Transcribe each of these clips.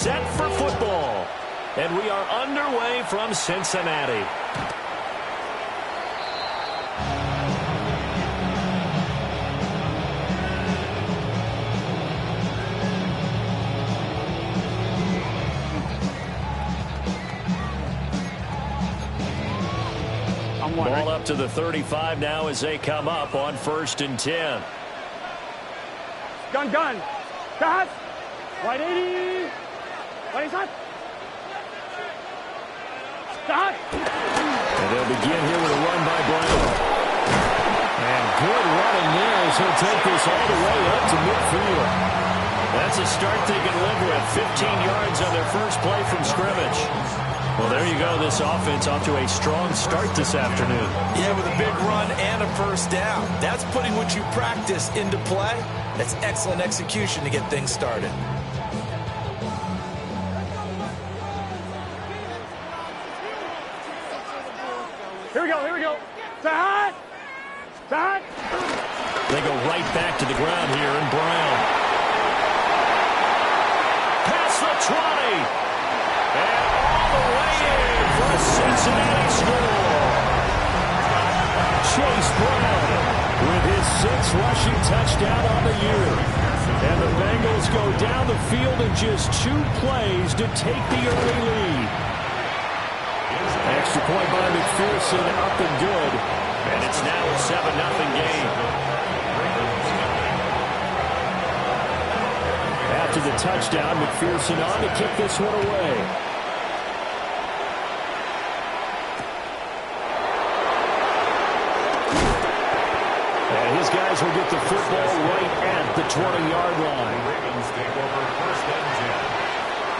set for football. And we are underway from Cincinnati. Ball up to the 35 now as they come up on 1st and 10. Gun. Cut. Right 80. Right shot. Stop. And they'll begin here with a run by Brown. And good running there as he'll take this all the way up to midfield. That's a start they can live with. 15 yards on their first play from scrimmage. Well, there you go. This offense off to a strong start this afternoon. Yeah, with a big run and a first down. That's putting what you practice into play. That's excellent execution to get things started. Here we go. Side. They go right back to the ground here, and Brown. Past the 20. And all the way in for a Cincinnati score. Chase Brown with his 6th rushing touchdown on the year. And the Bengals go down the field in just 2 plays to take the early lead. Extra point by McPherson, up and good. And it's now a 7-0 game. After the touchdown, McPherson on to kick this one away. And his guys will get the football right at the 20-yard line. Ravens take over 1st and 10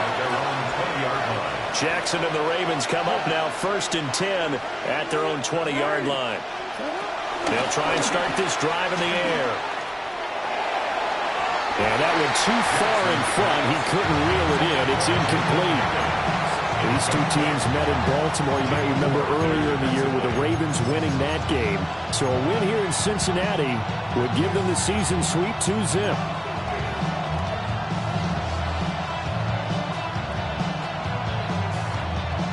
at their own 20-yard line. Jackson and the Ravens come up now 1st and 10 at their own 20-yard line. They'll try and start this drive in the air. And that went too far in front. He couldn't reel it in. It's incomplete. These two teams met in Baltimore. You might remember earlier in the year with the Ravens winning that game. So a win here in Cincinnati would give them the season sweep 2-zip.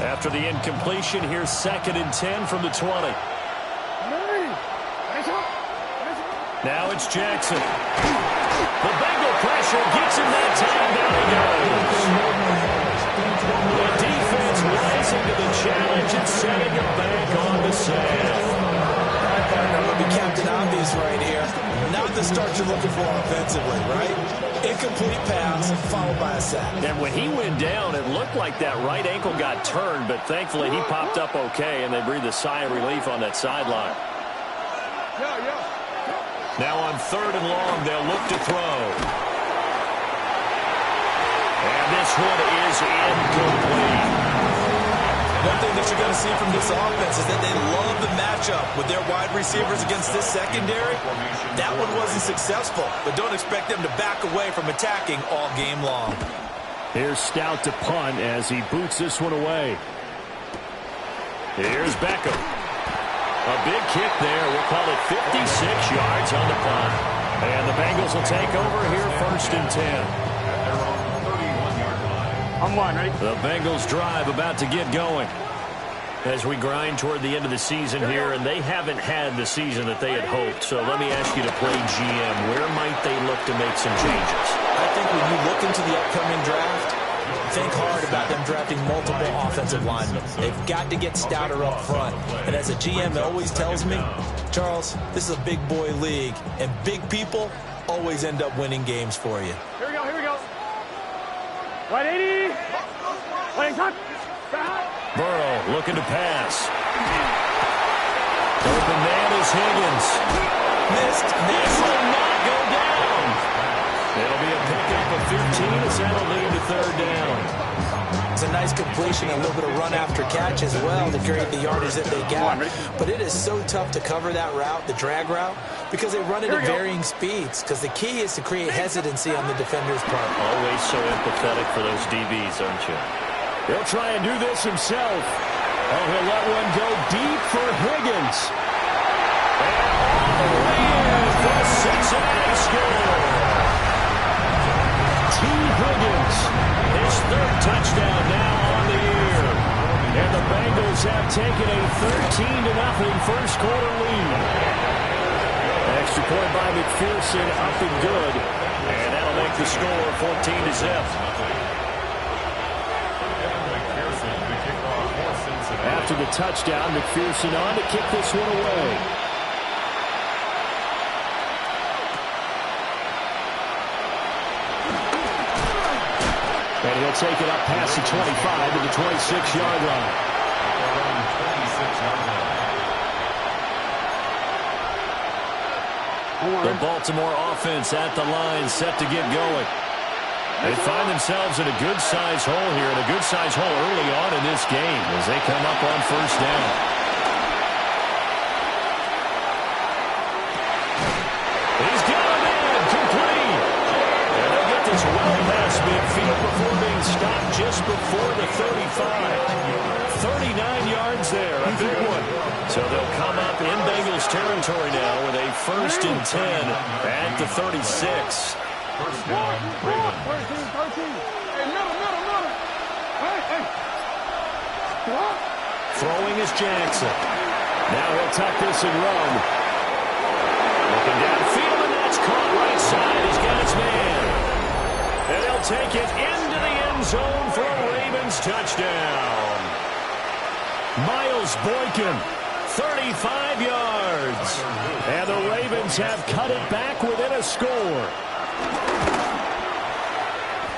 After the incompletion, here's 2nd and 10 from the 20. Now it's Jackson. The Bengal pressure gets him that time. Down he goes. The defense rising to the challenge and setting it back on the sack. I'm going to be Captain Obvious right here. Not the start you're looking for offensively, right? Incomplete pass followed by a sack. And when he went down, it looked like that right ankle got turned, but thankfully he popped up okay, and they breathed a sigh of relief on that sideline. Now on 3rd and long, they'll look to throw. And this one is incomplete. One thing that you're going to see from this offense is that they love the matchup with their wide receivers against this secondary. That one wasn't successful, but don't expect them to back away from attacking all game long. Here's Stout to punt as he boots this one away. Here's Beckham. A big kick there. We'll call it 56 yards on the punt. And the Bengals will take over here 1st and 10. I'm one, ready? The Bengals drive about to get going as we grind toward the end of the season here, and they haven't had the season that they had hoped. So let me ask you to play GM. Where might they look to make some changes? I think when you look into the upcoming draft, think hard about them drafting multiple offensive linemen. They've got to get stouter up front. And as a GM always tells me, Charles, this is a big boy league, and big people always end up winning games for you. Here we go. Right 80. Right shot. Burrow looking to pass. Open man is Higgins. Missed. This will not go down. It'll be a pickup of 15 as that'll lead to 3rd down. It's a nice completion, a little bit of run after catch as well to create the yardage that they got. But it is so tough to cover that route, the drag route, because they run it at varying speeds. Because the key is to create hesitancy on the defender's part. Always so empathetic for those DBs, aren't you? He'll try and do this himself. Oh, he'll let one go deep for Higgins. And all the way in for a Cincinnati score. 2 Higgins. His third touchdown now on the year. And the Bengals have taken a 13-0 first quarter lead. Extra point by McPherson, up and good. And that'll make the score 14-0. After the touchdown, McPherson on to kick this one away. And he'll take it up past the 25 to the 26-yard line. The Baltimore offense at the line, set to get going. They find themselves in a good-sized hole here, and a good-sized hole early on in this game as they come up on first down. He's got a man, complete. And they'll get this well past midfield before being stopped just before the 35. 39 yards there, a big one. So they'll come up in Bengals territory now with a 1st and 10 at the 36. First down, Ravens. 13. Hey, middle. Hey. Throwing is Jackson. Now he'll tuck this and run. Looking downfield, and that's caught right side. He's got his man. And they'll take it into the end zone for a Ravens touchdown. Miles Boykin, 35 yards. And the Ravens have cut it back within a score.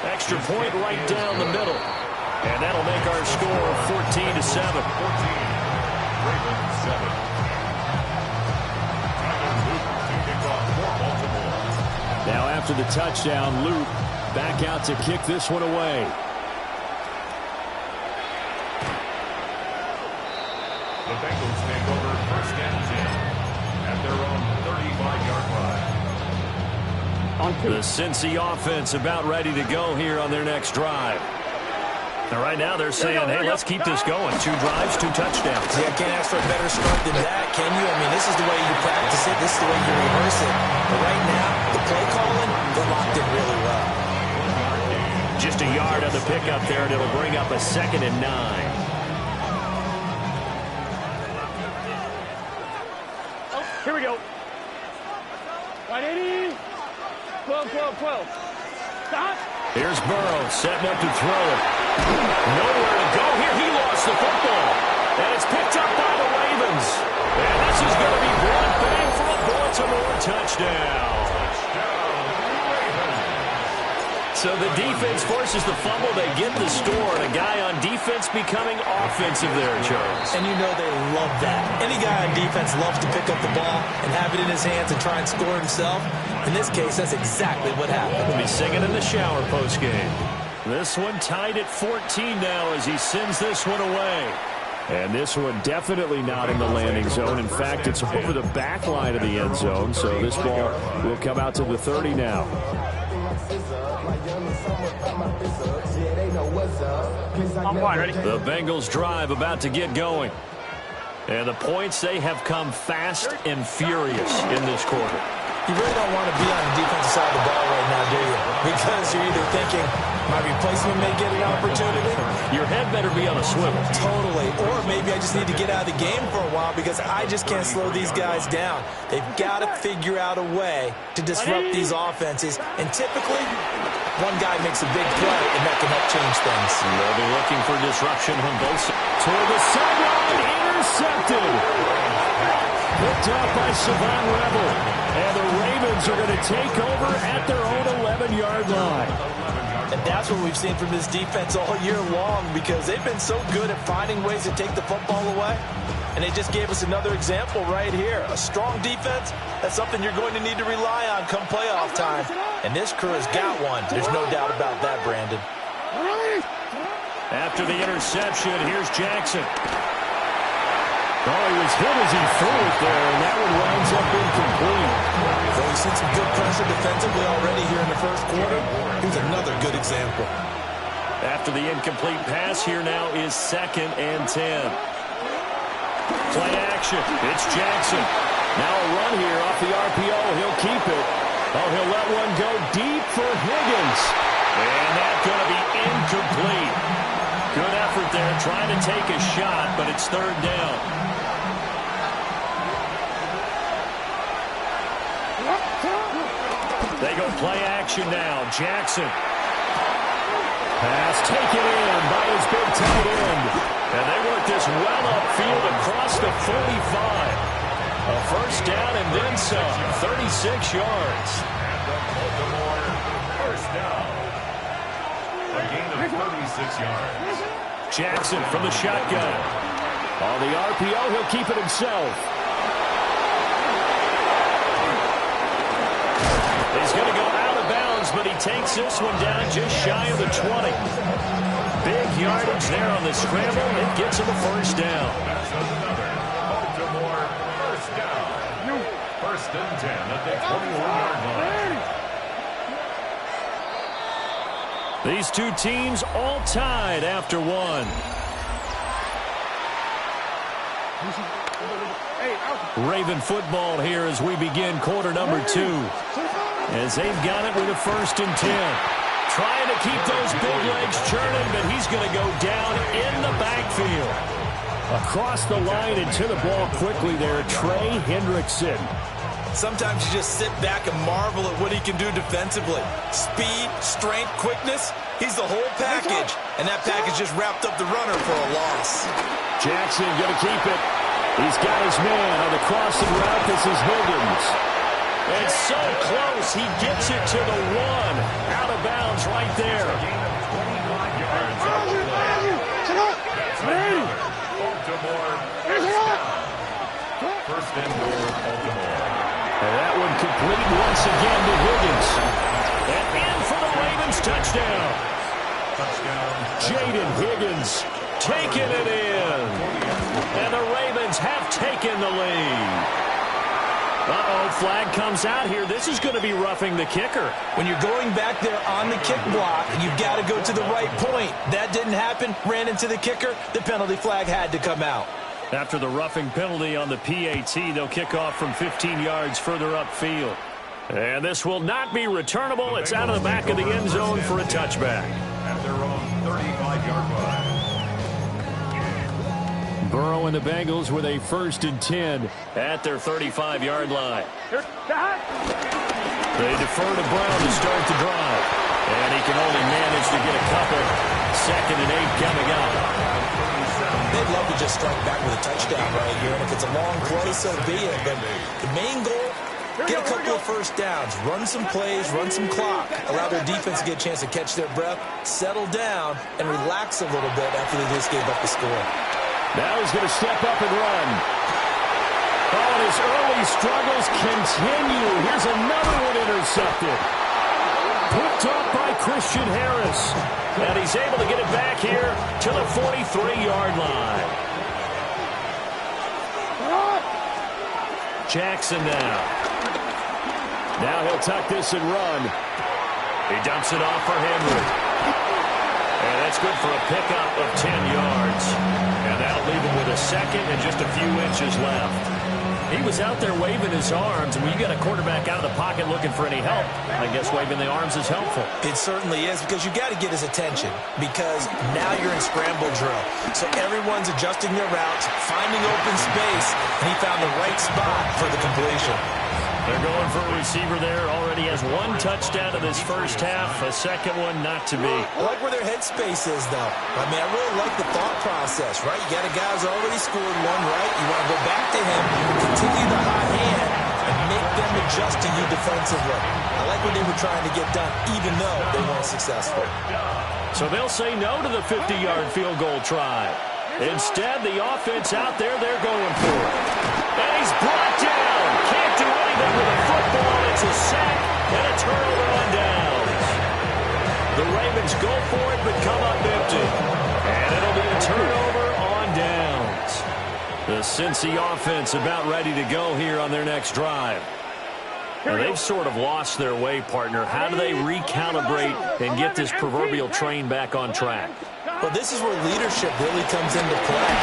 Extra point right down the middle. And that'll make our score 14-7. 14. Ravens 7. Now after the touchdown, Luke back out to kick this one away. The Bengals take over 1st and 10 at their own 35-yard line. The Cincy offense about ready to go here on their next drive. Now right now they're saying, hey, let's keep this going. 2 drives, 2 touchdowns. Yeah, can't ask for a better start than that, can you? I mean, this is the way you practice it. This is the way you rehearse it. But right now, the play calling, they're locked in really well. Just a yard on the pickup there, and it'll bring up a 2nd and 9. Here we go. 180. 12. Stop. Here's Burrow setting up to throw it. Nowhere to go here. He lost the football. And it's picked up by the Ravens. And this is going to be brought back for a Baltimore touchdown. So the defense forces the fumble. They get the score. And a guy on defense becoming offensive there, Charles. And you know they love that. Any guy on defense loves to pick up the ball and have it in his hands and try and score himself. In this case, that's exactly what happened. He'll be singing in the shower postgame. This one tied at 14 now as he sends this one away. And this one definitely not in the landing zone. In fact, it's over the back line of the end zone. So this ball will come out to the 30 now. I'm fine, ready? The Bengals drive about to get going. And the points, they have come fast and furious in this quarter. You really don't want to be on the defensive side of the ball right now, do you? Because you're either thinking, my replacement may get an opportunity. Your head better be on a swivel. Totally. Or maybe I just need to get out of the game for a while because I just can't slow these guys down. They've got to figure out a way to disrupt these offenses. And typically, one guy makes a big play, and that can help change things. They'll be looking for disruption from both sides. Toward the sideline, intercepted. Picked up by Savon Rebel. And the Ravens are going to take over at their own 11-yard line. And that's what we've seen from this defense all year long because they've been so good at finding ways to take the football away. And they just gave us another example right here. A strong defense, that's something you're going to need to rely on come playoff time. And this crew has got one. There's no doubt about that, Brandon. After the interception, here's Jackson. Oh, he was hit as he threw it there, and that one winds up incomplete. So we've seen some good pressure defensively already here in the first quarter. Here's another good example. After the incomplete pass, here now is 2nd and 10. Play action. It's Jackson. Now a run here off the RPO. He'll keep it. Oh, he'll let one go deep for Higgins. And that's going to be incomplete. Good effort there, trying to take a shot, but it's third down. They go play action now. Jackson. Pass taken in by his big tight end. And they work this well upfield across the 45. A first down and then some. 36 yards. And the Baltimore first down. A gain of 36 yards. Jackson from the shotgun. On the RPO, he'll keep it himself. He's going to go out of bounds, but he takes this one down just shy of the 20. Big yardage there on the scramble. It gets him a first down. That's another Baltimore first down. First and 10 at the 21-yard line. These two teams all tied after one. Raven football here as we begin quarter number 2. As they've got it with a first and 10. Trying to keep those big legs churning, but he's going to go down in the backfield. Across the line and to the ball quickly there, Trey Hendrickson. Sometimes you just sit back and marvel at what he can do defensively. Speed, strength, quickness. He's the whole package. And that package just wrapped up the runner for a loss. Jackson going to keep it. He's got his man on the crossing route. This is Higgins. It's so close. He gets it to the 1. Out of bounds right there. Gain of 25 yards on the play. That's another Baltimore first down. First and goal, Baltimore. And that one complete once again to Higgins. And in for the Ravens touchdown. Touchdown. Jaden Higgins taking it in. And the Ravens have taken the lead. Uh-oh, flag comes out here. This is going to be roughing the kicker. When you're going back there on the kick block, you've got to go to the right point. That didn't happen. Ran into the kicker. The penalty flag had to come out. After the roughing penalty on the PAT, they'll kick off from 15 yards further upfield. And this will not be returnable. It's out of the back of the end zone for a touchback. At their own 35-yard line. Burrow and the Bengals with a first and 10 at their 35-yard line. They defer to Brown to start the drive. And he can only manage to get a couple. Second and 8 coming up. They'd love to just strike back with a touchdown right here. And if it's a long play, so be it. But the main goal, get a couple of first downs. Run some plays, run some clock. Allow their defense to get a chance to catch their breath, settle down, and relax a little bit after they just gave up the score. Now he's going to step up and run. Oh, and his early struggles continue. Here's another one intercepted. Picked up by Christian Harris. And he's able to get it back here to the 43-yard line. Jackson now. Now he'll tuck this and run. He dumps it off for Henry. And that's good for a pickup of 10 yards. And that'll leave him with a second and just a few inches left. He was out there waving his arms, and when you got a quarterback out of the pocket looking for any help, I guess waving the arms is helpful. It certainly is, because you got to get his attention, because now you're in scramble drill. So everyone's adjusting their routes, finding open space, and he found the right spot for the completion. They're going for a receiver there. Already has one touchdown in this first half. A second one not to be. I like where their headspace is, though. I mean, I really like the thought process, right? You got a guy who's already scored one, right? You want to go back to him, continue the hot hand, and make them adjust to you defensively. I like what they were trying to get done, even though they weren't successful. So they'll say no to the 50-yard field goal try. Instead, the offense out there, they're going for it. And he's brought down. Can't do anything with a football. It's a sack and a turnover on downs. The Ravens go for it, but come up empty. And it'll be a turnover on downs. The Cincy offense about ready to go here on their next drive. Now, they've sort of lost their way, partner. How do they recalibrate and get this proverbial train back on track? Well, this is where leadership really comes into play.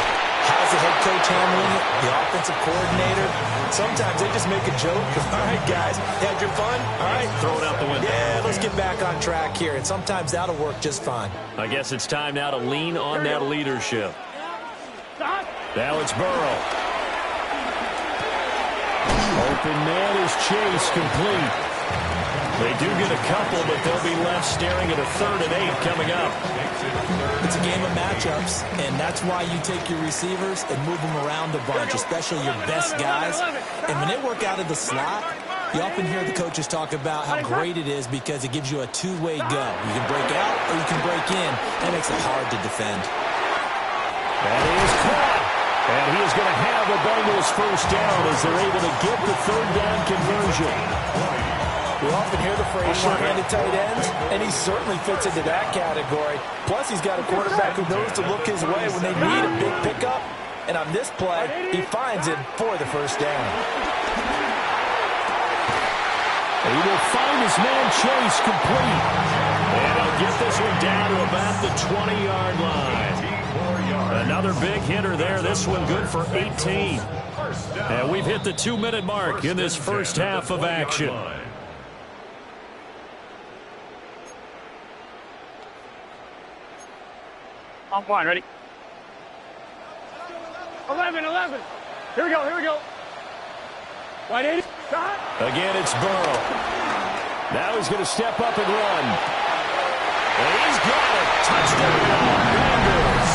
How's the head coach handling it, the offensive coordinator. Sometimes they just make a joke. All right, guys, had your fun? All right. Throw it out the window. Yeah, let's get back on track here. And sometimes that'll work just fine. I guess it's time now to lean on that leadership. Now it's Burrow. Open man is Chase, complete. They do get a couple, but they'll be left staring at a 3rd and 8 coming up. It's a game of matchups, and that's why you take your receivers and move them around a bunch, especially your best guys. And when they work out of the slot, you often hear the coaches talk about how great it is because it gives you a two-way go. You can break out or you can break in. That makes it hard to defend. That is caught. And he is going to have the Bengals first down as they're able to get the 3rd down conversion. We often hear the phrase short-handed tight ends, and he certainly fits into that category. Plus, he's got a quarterback who knows to look his way when they need a big pickup. And on this play, he finds him for the first down. He will find his man Chase, complete. And he'll get this one down to about the 20-yard line. Another big hitter there. This one good for 18. And we've hit the 2-minute mark in this first half of action. On point, ready? 11. Here we go. Wide 80. Shot. Again, it's Burrow. Now he's going to step up and run. And he's got it. Touchdown, Bengals.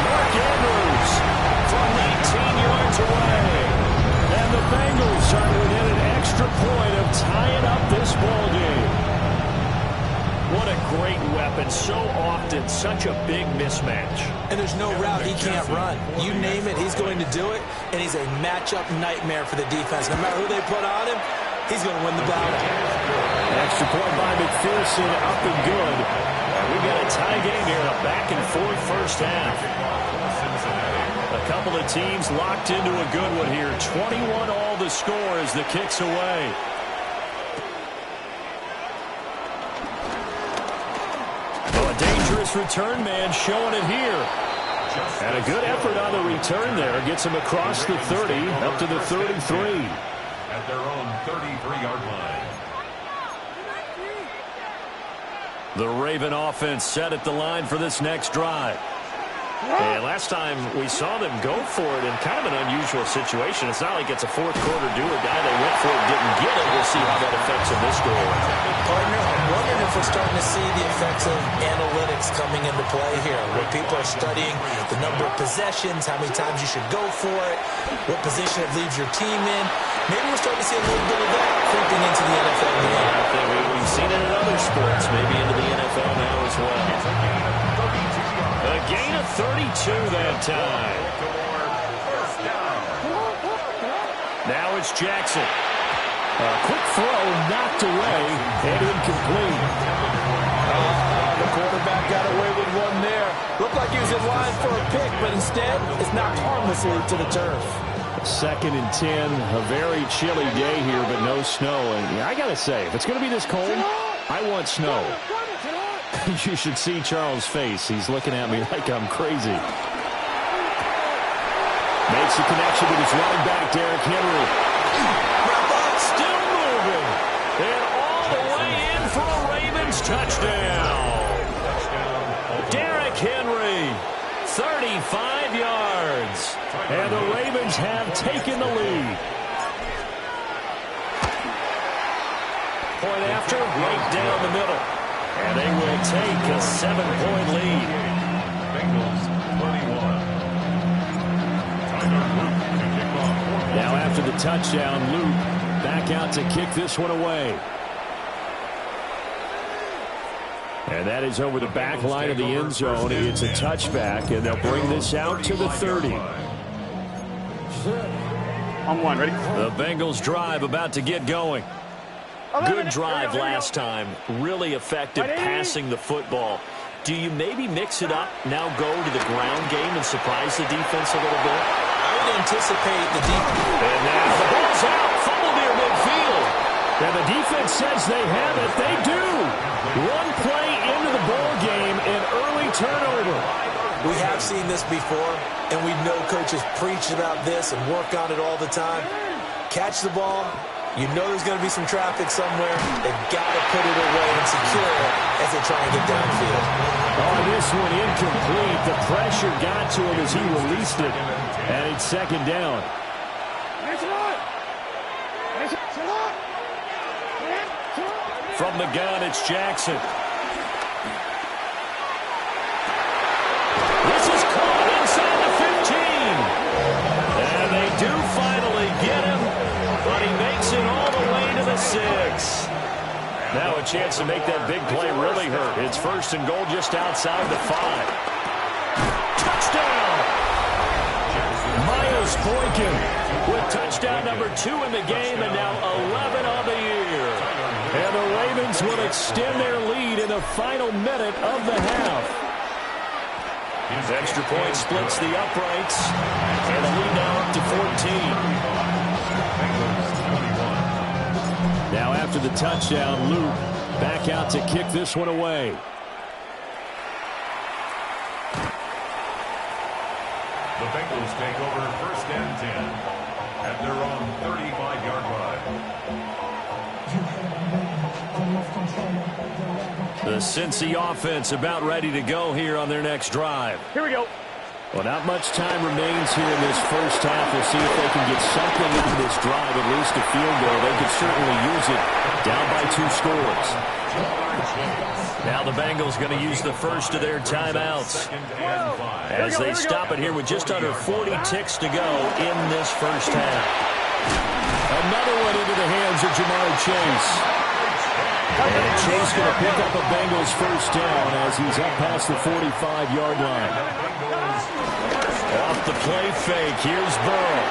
Mark Andrews from 19 yards away. And the Bengals are within an extra point of tying up this ball game. What a great weapon. So often, such a big mismatch. And there's no route he can't run. You name it, he's going to do it. And he's a matchup nightmare for the defense. No matter who they put on him, he's going to win the battle. Extra point by McPherson, up and good. And we got a tie game here, a back-and-forth first half. A couple of teams locked into a good one here. 21 all the score as the kick's away. A dangerous return man showing it here. And a good effort on the return there. Gets him across the 30, up to the 33. At their own 33-yard line. The Raven offense set at the line for this next drive. And last time we saw them go for it in kind of an unusual situation. It's not like it's a fourth quarter do-or-die. They went for it, didn't get it. We'll see how that affects them this goal. Partner, I'm wondering if we're starting to see the effects of analytics coming into play here, where people are studying the number of possessions, how many times you should go for it, what position it leaves your team in. Maybe we're starting to see a little bit of that creeping into the NFL game. I think we've seen it in other sports, maybe into the NFL now as well. A gain of 32 that time. Now it's Jackson. A quick throw knocked away and incomplete. The quarterback got away with one there. Looked like he was in line for a pick, but instead it's knocked harmlessly to the turf. 2nd and 10, a very chilly day here, but no snow. And I got to say, if it's going to be this cold, I want snow. You should see Charles' face. He's looking at me like I'm crazy. Makes the connection with his running back, Derrick Henry. Still moving. And all the way in for a Ravens touchdown. Derrick Henry, 35 yards. And the Ravens have taken the lead. Point after, right down the middle. And they will take a 7-point lead. Bengals 21. Now after the touchdown, Luke back out to kick this one away. And that is over the back line of the end zone. It's a touchback, and they'll bring this out to the 30. On one, ready? The Bengals drive about to get going. Good drive last time. Really effective passing the football. Do you maybe mix it up, now go to the ground game and surprise the defense a little bit? I would anticipate the defense. And now the ball's out. Fumble near midfield. And the defense says they have it. They do. One play into the ball game, an early turnover. We have seen this before, and we know coaches preach about this and work on it all the time. Catch the ball. You know there's going to be some traffic somewhere. They've got to put it away and secure it as they try and get downfield. Oh, this one incomplete. The pressure got to him as he released it. And it's second down. From the gun, it's Jackson. This is caught inside the 15. And they do finally get him, but he makes it all the way to the 6. Now a chance to make that big play really hurt. It's first and goal just outside the 5. Touchdown! Miles Boykin with touchdown number 2 in the game and now 11 on the year. And the Ravens will extend their lead in the final minute of the half. His extra point splits the uprights, and the lead now up to 14. Now after the touchdown, Luke back out to kick this one away. The Bengals take over first and 10 at their own 35-yard line. The Cincy offense about ready to go here on their next drive. Here we go. Well, not much time remains here in this first half. We'll see if they can get something into this drive, at least a field goal. They could certainly use it down by 2 scores. Now the Bengals going to use the first of their timeouts as they stop it here with just under 40 ticks to go in this first half. Another one into the hands of Jamar Chase. And Chase going to pick up a Bengals first down as he's up past the 45-yard line. Off the play fake, here's Burrow.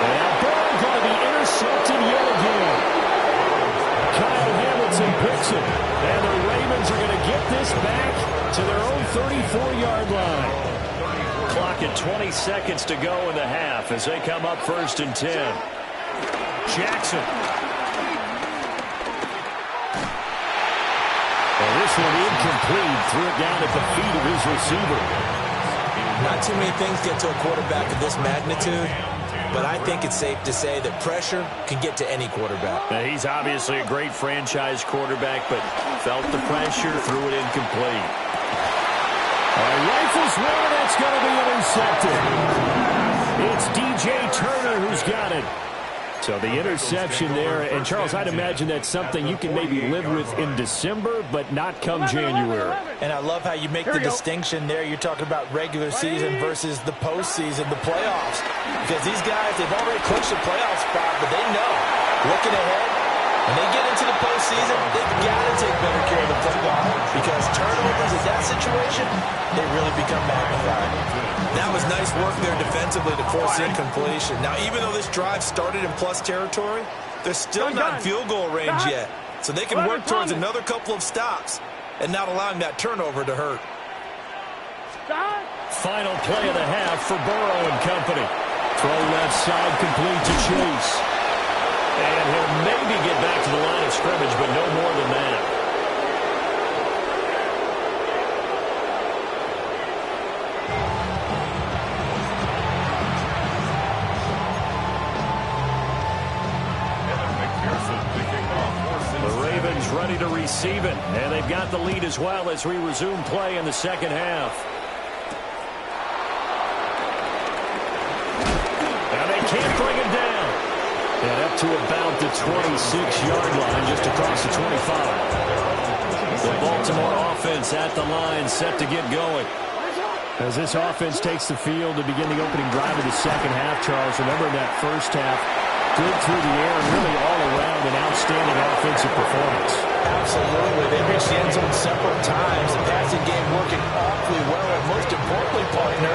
And now Burrow going to be intercepted yet again. Kyle Hamilton picks it. And the Ravens are going to get this back to their own 34-yard line. Clock at 20 seconds to go in the half as they come up first and 10. Jackson. Well, this one incomplete. Threw it down at the feet of his receiver. Not too many things get to a quarterback of this magnitude, but I think it's safe to say that pressure can get to any quarterback. Now, he's obviously a great franchise quarterback, but felt the pressure, threw it incomplete. Rifles one, that's going to be intercepted. It's DJ Turner who's got it. So the interception there, and Charles, I'd imagine that's something you can maybe live with in December, but not come January. And I love how you make the distinction there. You're talking about regular season versus the postseason, the playoffs. Because these guys, they've already clinched a playoff spot, but they know, looking ahead, when they get into the postseason, they've got to take better care of the football. Because turnovers in that situation, they really become magnified. That was nice work there defensively to force incompletion. Now, even though this drive started in plus territory, they're still not in field goal range yet. So they can work towards another couple of stops and not allowing that turnover to hurt. Final play of the half for Burrow and company. Throw left side complete to Chase. And he'll maybe get back to the line of scrimmage, but no more than that. Ready to receive it, and they've got the lead as well as we resume play in the second half. And they can't bring him down. And up to about the 26-yard line, just across the 25. The Baltimore offense at the line, set to get going. As this offense takes the field to begin the opening drive of the second half, Charles, remember in that first half, good through the air and really all around an outstanding offensive performance. Absolutely. They reached the end zone several times. The passing game working awfully well, and most importantly, partner.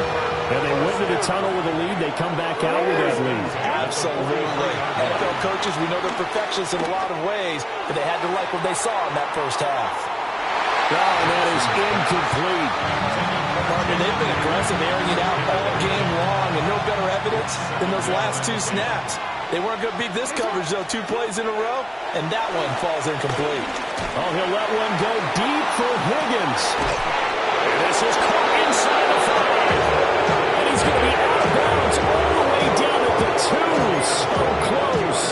And they went to the tunnel with a lead. They come back out with that lead. Absolutely. NFL coaches, we know they're perfectionists in a lot of ways, but they had to like what they saw in that first half. Oh, and that is incomplete. Partner, they've been aggressive, airing it out all game long, and no better evidence than those last 2 snaps. They weren't going to beat this coverage, though. 2 plays in a row, and that one falls incomplete. Oh, he'll let one go deep for Higgins. And this is caught inside the 5. And he's going to be out of bounds all the way down at the 2. So close.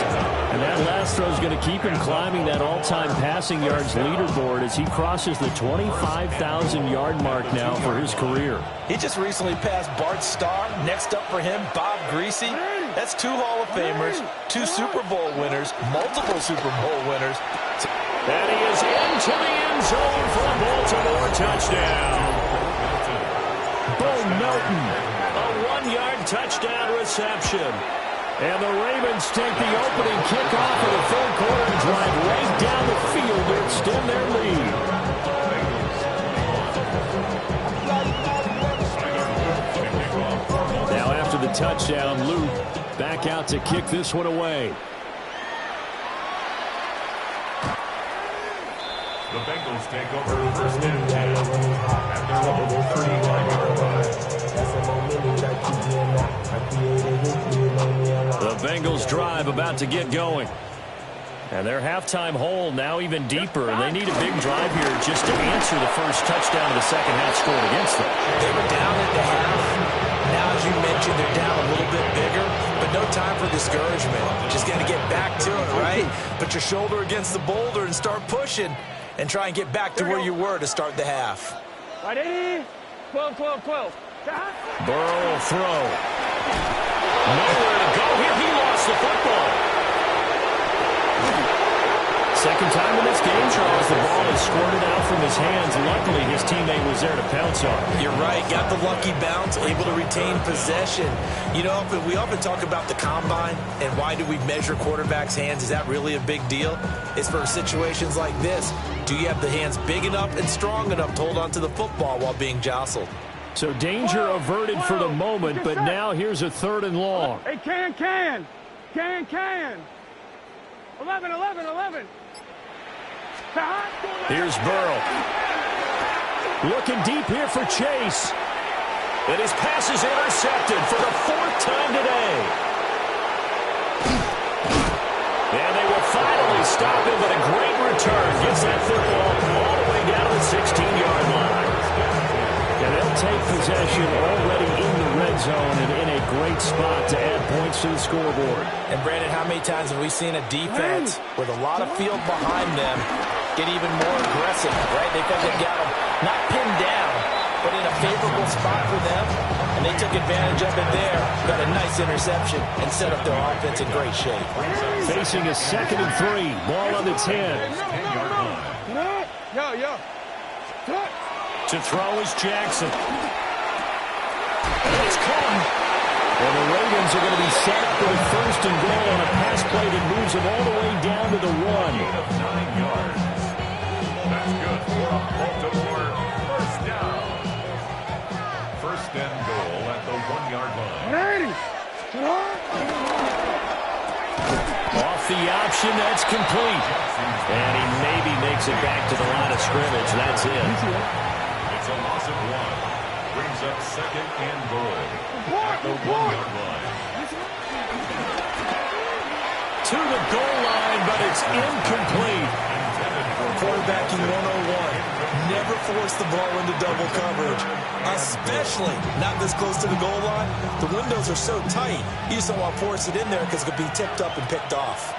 And that last throw is going to keep him climbing that all-time passing yards leaderboard as he crosses the 25,000-yard mark now for his career. He just recently passed Bart Starr. Next up for him, Bob Greasy. That's 2 Hall of Famers, 2 Super Bowl winners, multiple Super Bowl winners. And he is into the end zone for a Baltimore touchdown. Bo Melton, a 1-yard touchdown reception. And the Ravens take the opening kickoff of the 3rd quarter and drive right down the field to extend their lead. Now after the touchdown, Luke back out to kick this one away. The Bengals take over 1st and 10 at their own 35-yard line. The Bengals drive about to get going. And their halftime hole now even deeper. And they need a big drive here just to answer the first touchdown of the second half scored against them. They were down at the half. Now, as you mentioned, they're down a little bit bigger, but no time for discouragement. Just got to get back to it, right? Put your shoulder against the boulder and start pushing and try and get back to where you were to start the half. Right 80. 12, 12, 12. Burrow will throw. Nowhere to go here. He lost the football. Second time in this game, Charles, the ball is squirted out from his hands. Luckily, his teammate was there to pounce on. You're right. Got the lucky bounce, able to retain possession. You know, we often talk about the combine and why do we measure quarterbacks' hands. Is that really a big deal? It's for situations like this. Do you have the hands big enough and strong enough to hold on to the football while being jostled? So danger averted for the moment, but now here's a 3rd and long. Hey, can. 11, 11, 11. Here's Burrow. Looking deep here for Chase. And his pass is intercepted for the 4th time today. And they will finally stop him, but a great return. Gets that football all the way down to the 16-yard line. And they'll take possession already in the red zone and in a great spot to add points to the scoreboard. And, Brandon, how many times have we seen a defense with a lot of field behind them get even more aggressive, right? They think they got them not pinned down, but in a favorable spot for them, and they took advantage of it there, got a nice interception, and set up their offense in great shape. Facing a 2nd and 3, ball on its head. To throw is Jackson. And it's caught. And the Ravens are going to be set up with 1st and goal on a pass play that moves them all the way down to the 1. 9 yards. That's good for a Baltimore 1st down. 1st and goal at the 1-yard line. Off the option, that's complete. And he maybe makes it back to the line of scrimmage. That's it. It's a loss of 1. Brings up 2nd and goal at the 1-yard line. To the goal line, but it's incomplete. Quarterbacking 101. Never force the ball into double coverage, especially not this close to the goal line. The windows are so tight, you just don't want to force it in there because it could be tipped up and picked off.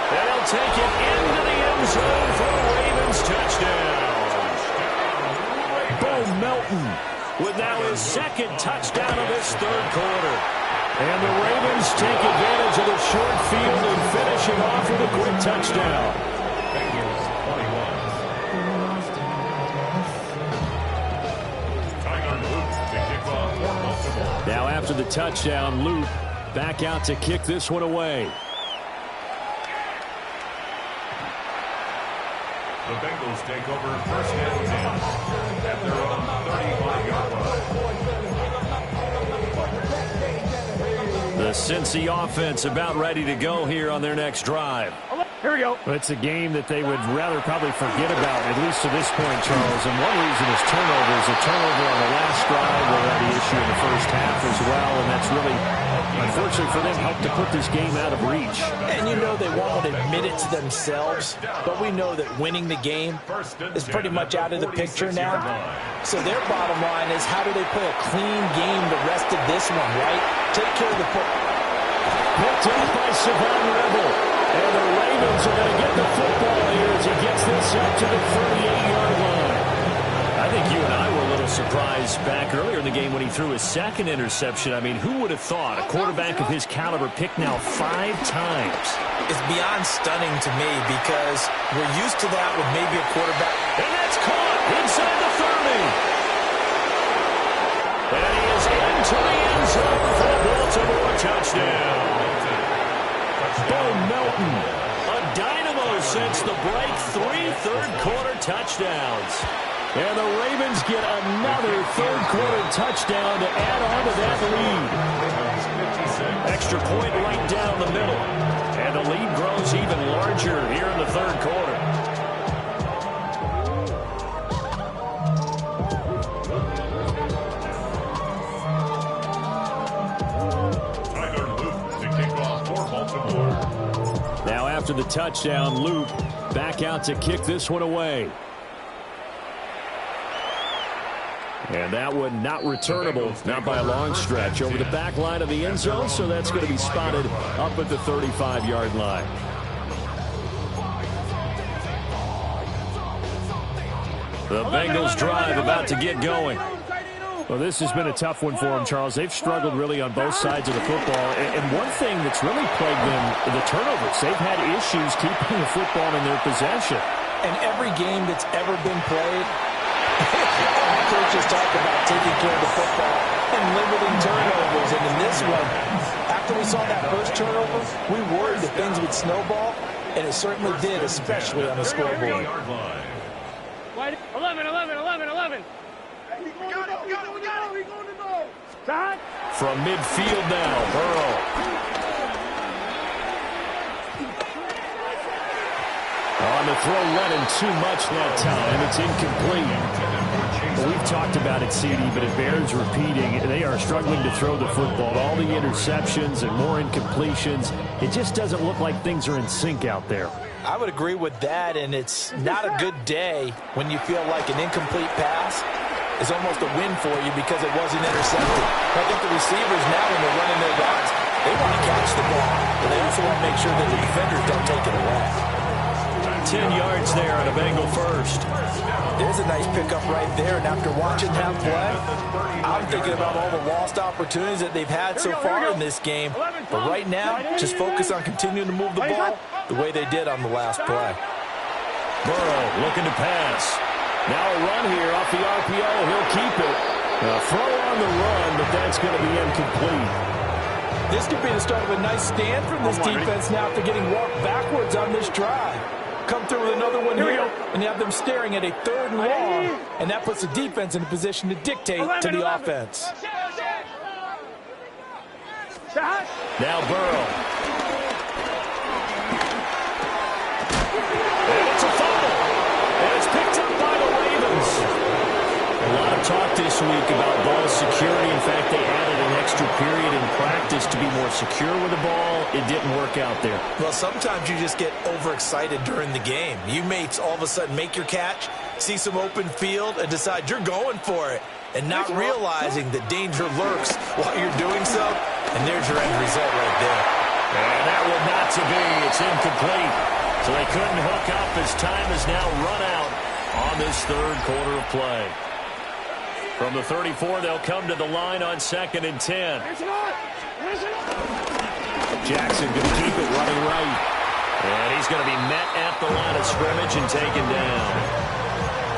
They'll take it into the end zone for a Ravens touchdown. Bo Melton with now his 2nd touchdown of this 3rd quarter. And the Ravens take advantage of the short field and finishing off with a quick touchdown. Bengals 21. Tyler Luke to kick off for Baltimore. Now after the touchdown, Luke back out to kick this one away. The Bengals take over 1st and 10 at their own 35-yard line. The Cincy offense about ready to go here on their next drive. Here we go. But it's a game that they would rather probably forget about, at least to this point, Charles. And one reason is turnovers. A turnover on the last drive will have the issue in the first half as well. And that's really, unfortunately for them, helped to put this game out of reach. And you know they won't admit it to themselves, but we know that winning the game is pretty much out of the picture now. So their bottom line is, how do they play a clean game the rest of this one, right? Take care of the football. Picked up by Savon Rebel. And the Ravens are going to get the football here as he gets this up to the 38-yard line. I think you and I were a little surprised back earlier in the game when he threw his second interception. I mean, who would have thought a quarterback of his caliber picked now 5 times? It's beyond stunning to me because we're used to that with maybe a quarterback. And that's caught inside the 30. And he is into the end zone for the Baltimore touchdown. Bo Melton, a dynamo since the break, 3 third-quarter touchdowns. And the Ravens get another third-quarter touchdown to add on to that lead. Extra point right down the middle. And the lead grows even larger here in the third quarter. Now after the touchdown, Luke back out to kick this one away. And that one not returnable, not by a long stretch, over the back line of the end zone, so that's going to be spotted up at the 35-yard line. The Bengals drive about to get going. Well, this has been a tough one for them, Charles. They've struggled really on both sides of the football. And one thing that's really plagued them, the turnovers. They've had issues keeping the football in their possession. And every game that's ever been played, coaches talk about taking care of the football and limiting turnovers. And in this one, after we saw that first turnover, we worried that things would snowball, and it certainly did, especially on the scoreboard. 11. We got it. From midfield now, Burrow. On the throw, running too much that time. It's incomplete. Well, we've talked about it, CD, but it bears repeating. They are struggling to throw the football. All the interceptions and more incompletions. It just doesn't look like things are in sync out there. I would agree with that, and it's not a good day when you feel like an incomplete pass is almost a win for you because it wasn't intercepted. I think the receivers now, when they're running their routes, they want to catch the ball, but they also want to make sure that the defenders don't take it away. 10 yards there on a Bengal first. There's a nice pickup right there, and after watching that play, I'm thinking about all the lost opportunities that they've had so far in this game. But right now, just focus on continuing to move the ball the way they did on the last play. Burrow looking to pass. Now a run here off the RPO. He'll keep it. A throw on the run, but that's going to be incomplete. This could be the start of a nice stand from this defense now after getting walked backwards on this drive. Come through with another one here, and you have them staring at a 3rd and long, and that puts the defense in a position to dictate to the offense. Now Burrow. And it's a fumble. And it's picked up by the Ravens. A lot of talk this week about ball security. In fact, they added an extra period in practice to be more secure with the ball. It didn't work out there. Well, sometimes you just get overexcited during the game. You may all of a sudden make your catch, see some open field, and decide you're going for it, and not realizing the danger lurks while you're doing so. And there's your end result right there. And that one not to be. It's incomplete. So they couldn't hook up as time has now run out on this 3rd quarter of play. From the 34, they'll come to the line on 2nd and 10. Jackson going to keep it running right. And he's going to be met at the line of scrimmage and taken down.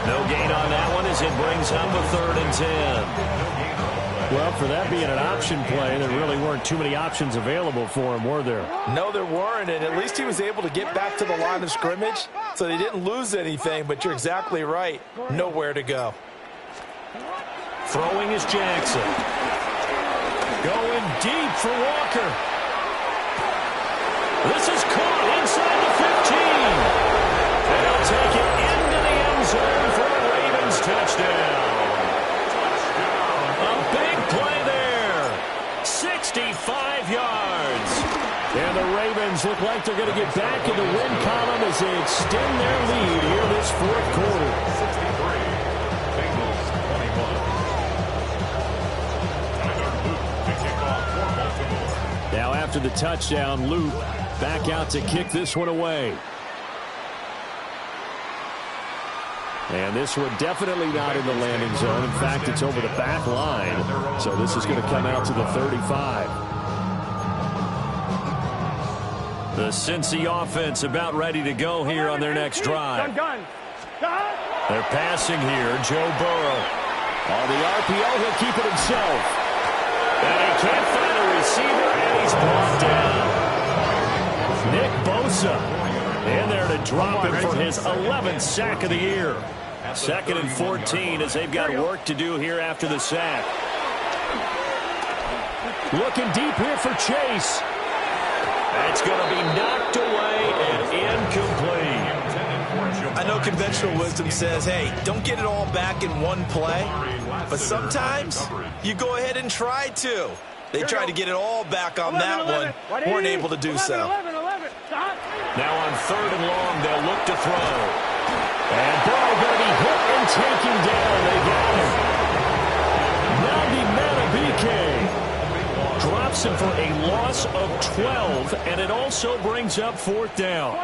No gain on that one as it brings up a 3rd and 10. Well, for that being an option play, there really weren't too many options available for him, were there? No, there weren't, and at least he was able to get back to the line of scrimmage, so they didn't lose anything, but you're exactly right. Nowhere to go. Throwing is Jackson. Going deep for Walker. This is caught inside the like they're going to get back in the win column as they extend their lead here this fourth quarter. 63, Bengals 21. Tyler Luke to kick off for Baltimore. Now after the touchdown, Luke back out to kick this one away. And this one definitely not in the landing zone. In fact, it's over the back line. So this is going to come out to the 35. The Cincy offense about ready to go here on their next drive. They're passing here. Joe Burrow. On the RPO, he'll keep it himself. And he can't find a receiver, and he's brought down. Nick Bosa in there to drop it for his 11th sack of the year. 2nd and 14 as they've got work to do here after the sack. Looking deep here for Chase. That's going to be knocked away and incomplete. I know conventional wisdom says, hey, don't get it all back in one play. But sometimes you go ahead and try to. They tried to get it all back on that one. Weren't able to do so. Now on 3rd and long, they'll look to throw. And Burrow going to be hit and taken down. They got him. Nandi Matabike drops him for a loss of 12, and it also brings up 4th down.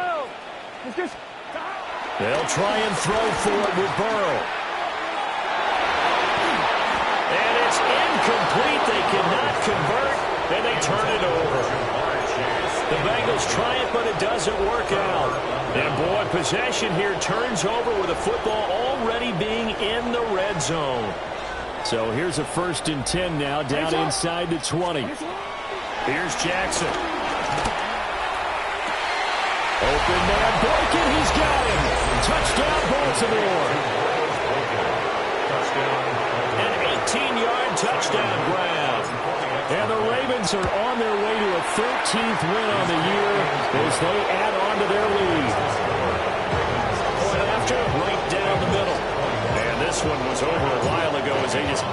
They'll try and throw for it with Burrow. And it's incomplete. They cannot convert, and they turn it over. The Bengals try it, but it doesn't work out. And, boy, possession here turns over with the football already being in the red zone. So here's a 1st and 10 now, down inside the 20. Here's Jackson. Open man, Boykin, he's got him. Touchdown, Baltimore. An 18-yard touchdown grab. And the Ravens are on their way to a 13th win on the year as they add on to their lead. Point after, right down the middle. And this one was over a while ago as they just